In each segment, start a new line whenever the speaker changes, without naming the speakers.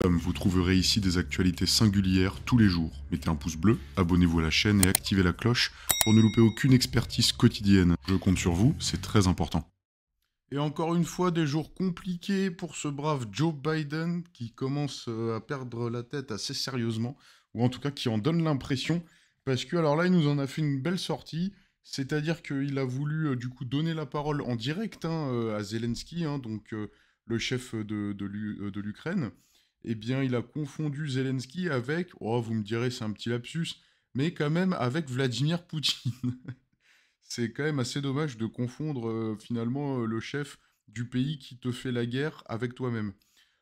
Vous trouverez ici des actualités singulières tous les jours. Mettez un pouce bleu, abonnez-vous à la chaîne et activez la cloche pour ne louper aucune expertise quotidienne. Je compte sur vous, c'est très important. Et encore une fois, des jours compliqués pour ce brave Joe Biden qui commence à perdre la tête assez sérieusement, ou en tout cas qui en donne l'impression, parce que alors là, il nous en a fait une belle sortie, c'est-à-dire qu'il a voulu du coup donner la parole en direct à Zelensky, donc le chef de l'Ukraine. Eh bien, il a confondu Zelensky avec, oh, vous me direz, c'est un petit lapsus, mais quand même avec Vladimir Poutine. C'est quand même assez dommage de confondre finalement le chef du pays qui te fait la guerre avec toi-même.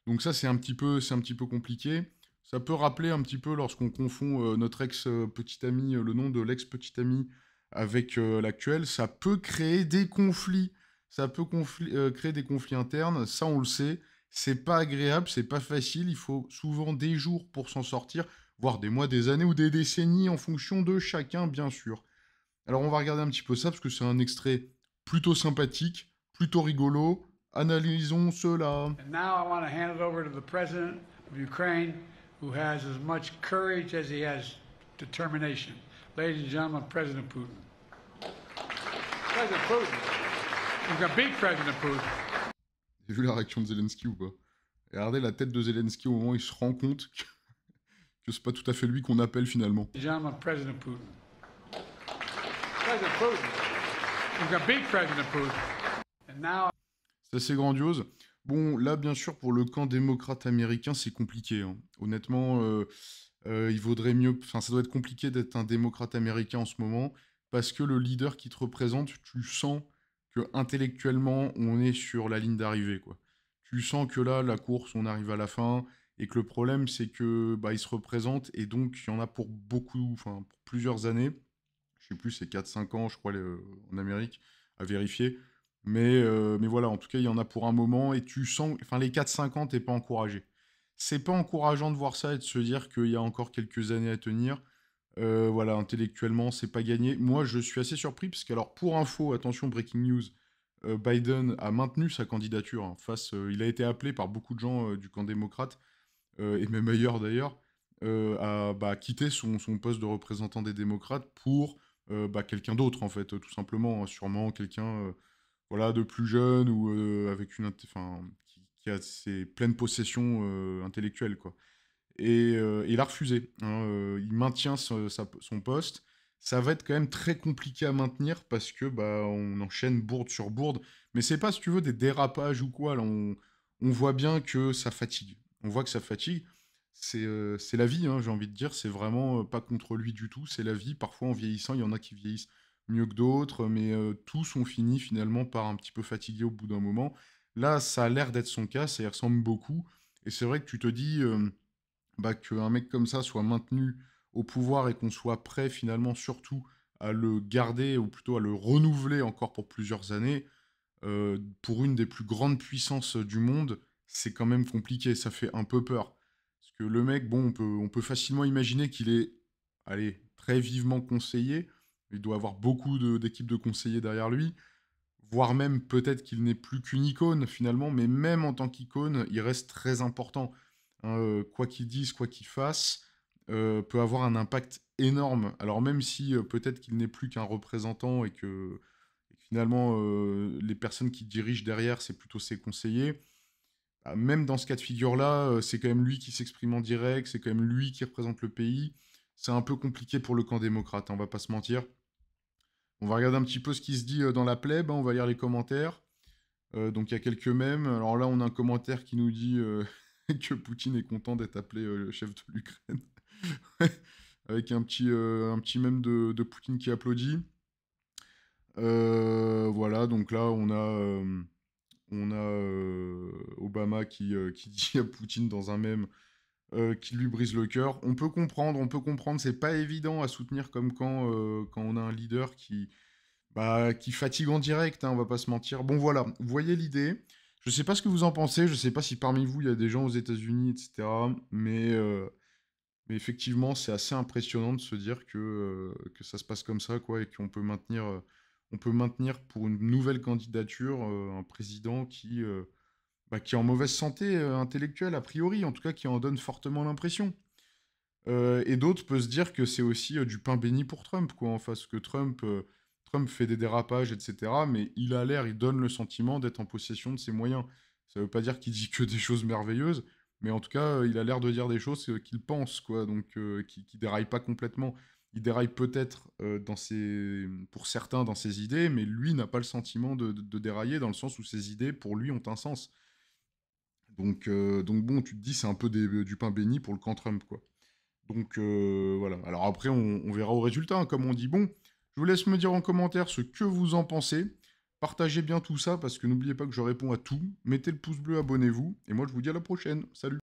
Donc ça, c'est un petit peu compliqué. Ça peut rappeler un petit peu lorsqu'on confond notre ex-petit ami, le nom de l'ex-petit ami avec l'actuel. Ça peut créer des conflits. Ça peut créer des conflits internes. Ça, on le sait. C'est pas agréable, c'est pas facile. Il faut souvent des jours pour s'en sortir, voire des mois, des années ou des décennies en fonction de chacun, bien sûr. Alors on va regarder un petit peu ça parce que c'est un extrait plutôt sympathique, plutôt rigolo. Analysons cela.
And now I want to hand it over to the president of Ukraine, who has as much courage as he has determination. Ladies and gentlemen, President Putin. President Putin. You can beat President Putin.
Vous avez vu la réaction de Zelensky ou pas? Regardez la tête de Zelensky au moment où il se rend compte que c'est pas tout à fait lui qu'on appelle finalement.
Ladies and gentlemen, President Putin. President Putin. You can beat President Putin. And now...
C'est assez grandiose. Bon, là, bien sûr, pour le camp démocrate américain, c'est compliqué, hein. Honnêtement, il vaudrait mieux... Enfin, ça doit être compliqué d'être un démocrate américain en ce moment, parce que le leader qui te représente, tu sens que intellectuellement, on est sur la ligne d'arrivée, quoi. Tu sens que là, la course, on arrive à la fin, et que le problème, c'est que bah, il se représente, et donc il y en a pour beaucoup, enfin, pour plusieurs années. Je sais plus, c'est 4-5 ans, je crois, en Amérique, à vérifier. Mais voilà, en tout cas, il y en a pour un moment, et tu sens, enfin, les 4-5 ans, t'es pas encouragé. C'est pas encourageant de voir ça et de se dire qu'il y a encore quelques années à tenir. Voilà, intellectuellement, c'est pas gagné. Moi, je suis assez surpris, parce que, alors, pour info, attention, breaking news, Biden a maintenu sa candidature, hein, il a été appelé par beaucoup de gens du camp démocrate, et même ailleurs d'ailleurs, à bah, quitter son poste de représentant des démocrates pour bah, quelqu'un d'autre, en fait, tout simplement, hein, sûrement quelqu'un voilà, de plus jeune ou avec enfin, qui a ses pleines possessions intellectuelles, quoi. Et il a refusé, hein, il maintient son poste. Ça va être quand même très compliqué à maintenir parce que bah, on enchaîne bourde sur bourde. Mais c'est pas, si tu veux, des dérapages ou quoi. Là, on voit bien que ça fatigue. On voit que ça fatigue. C'est la vie, hein, j'ai envie de dire. C'est vraiment pas contre lui du tout. C'est la vie. Parfois, en vieillissant, il y en a qui vieillissent mieux que d'autres. Mais tous ont fini finalement par un petit peu fatiguer au bout d'un moment. Là, ça a l'air d'être son cas. Ça y ressemble beaucoup. Et c'est vrai que tu te dis bah, qu'un mec comme ça soit maintenu au pouvoir et qu'on soit prêt finalement surtout à le garder ou plutôt à le renouveler encore pour plusieurs années, pour une des plus grandes puissances du monde, c'est quand même compliqué, ça fait un peu peur. Parce que le mec, bon, on peut facilement imaginer qu'il est, allez, très vivement conseillé, il doit avoir beaucoup d'équipes de conseillers derrière lui, voire même peut-être qu'il n'est plus qu'une icône finalement, mais même en tant qu'icône, il reste très important, hein, quoi qu'il dise, quoi qu'il fasse, peut avoir un impact énorme. Alors même si peut-être qu'il n'est plus qu'un représentant et que finalement les personnes qui dirigent derrière, c'est plutôt ses conseillers, bah, même dans ce cas de figure-là, c'est quand même lui qui s'exprime en direct, c'est quand même lui qui représente le pays. C'est un peu compliqué pour le camp démocrate, hein, on va pas se mentir. On va regarder un petit peu ce qui se dit dans la plèbe, hein, on va lire les commentaires. Donc il y a quelques mèmes. Alors là, on a un commentaire qui nous dit que Poutine est content d'être appelé chef de l'Ukraine. Avec un petit mème de Poutine qui applaudit. Voilà, donc là, on a Obama qui dit à Poutine dans un mème qui lui brise le cœur. On peut comprendre, c'est pas évident à soutenir comme quand on a un leader qui fatigue en direct, hein, on va pas se mentir. Bon voilà, vous voyez l'idée. Je sais pas ce que vous en pensez, je sais pas si parmi vous il y a des gens aux États-Unis, etc. Mais effectivement, c'est assez impressionnant de se dire que ça se passe comme ça, quoi, et on peut maintenir pour une nouvelle candidature un président bah, qui est en mauvaise santé intellectuelle, a priori, en tout cas qui en donne fortement l'impression. Et d'autres peuvent se dire que c'est aussi du pain béni pour Trump, quoi, en face, que Trump fait des dérapages, etc., mais il donne le sentiment d'être en possession de ses moyens. Ça veut pas dire qu'il dit que des choses merveilleuses, mais en tout cas, il a l'air de dire des choses qu'il pense, quoi, donc qui déraille pas complètement. Il déraille peut-être pour certains dans ses idées, mais lui n'a pas le sentiment de dérailler dans le sens où ses idées, pour lui, ont un sens. Donc bon, tu te dis, c'est un peu du pain béni pour le camp Trump, quoi. Donc voilà. Alors après, on verra au résultat, hein, comme on dit. Bon, je vous laisse me dire en commentaire ce que vous en pensez. Partagez bien tout ça parce que n'oubliez pas que je réponds à tout. Mettez le pouce bleu, abonnez-vous. Et moi, je vous dis à la prochaine. Salut!